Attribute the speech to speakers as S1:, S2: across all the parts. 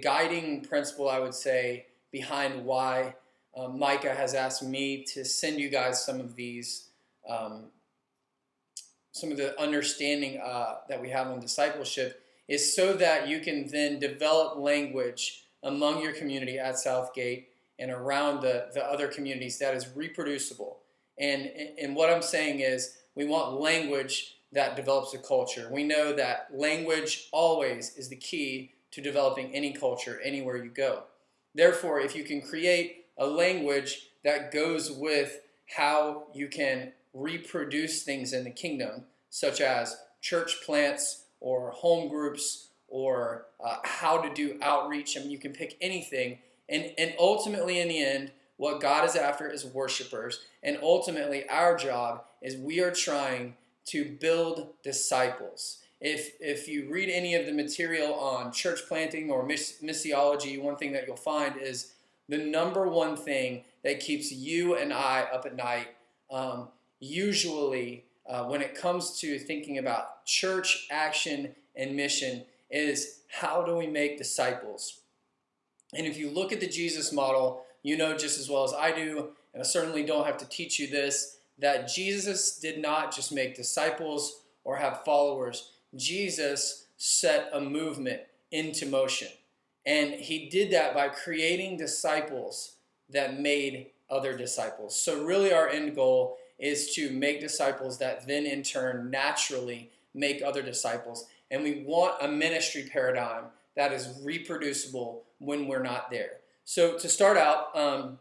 S1: guiding principle, I would say, behind why Micah has asked me to send you guys some of these, some of the understanding that we have on discipleship, is so that you can then develop language among your community at Southgate and around the other communities that is reproducible. And what I'm saying is, we want language that develops a culture. We know that language always is the key to developing any culture anywhere you go. Therefore, if you can create a language that goes with how you can reproduce things in the kingdom, such as church plants or home groups or how to do outreach, I mean, you can pick anything. And ultimately, in the end, what God is after is worshipers. And ultimately, our job is we are trying to build disciples. If you read any of the material on church planting or missiology, one thing that you'll find is the number one thing that keeps you and I up at night, usually when it comes to thinking about church action and mission, is how do we make disciples? And if you look at the Jesus model, you know just as well as I do, and I certainly don't have to teach you this, that Jesus did not just make disciples or have followers. Jesus set a movement into motion. And he did that by creating disciples that made other disciples. So really our end goal is to make disciples that then in turn naturally make other disciples. And we want a ministry paradigm that is reproducible when we're not there. So to start out,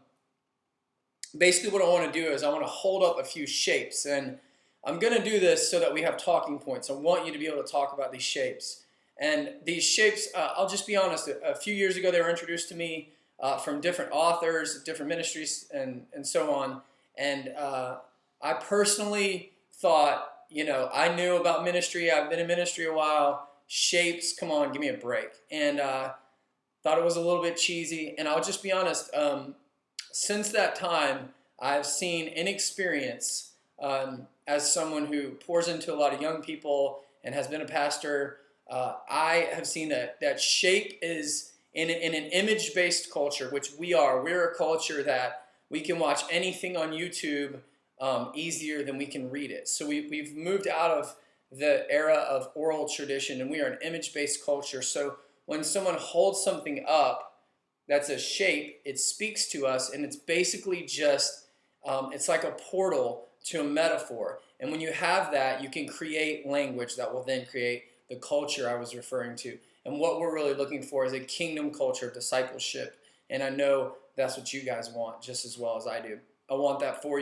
S1: basically what I want to do is I want to hold up a few shapes. And I'm going to do this so that we have talking points. I want you to be able to talk about these shapes. And these shapes, I'll just be honest, a few years ago they were introduced to me from different authors, different ministries, and so on. And I personally thought, you know, I knew about ministry. I've been in ministry a while. Shapes, come on, give me a break. And thought it was a little bit cheesy. And I'll just be honest, since that time, I've seen in experience, as someone who pours into a lot of young people and has been a pastor, I have seen that shape is in an image-based culture, which we are. We're a culture that we can watch anything on YouTube easier than we can read it. So we've moved out of the era of oral tradition, and we are an image-based culture. So when someone holds something up that's a shape, it speaks to us, and it's basically just, it's like a portal to a metaphor. And when you have that, you can create language that will then create the culture I was referring to. And what we're really looking for is a kingdom culture of discipleship. And I know that's what you guys want just as well as I do. I want that for you.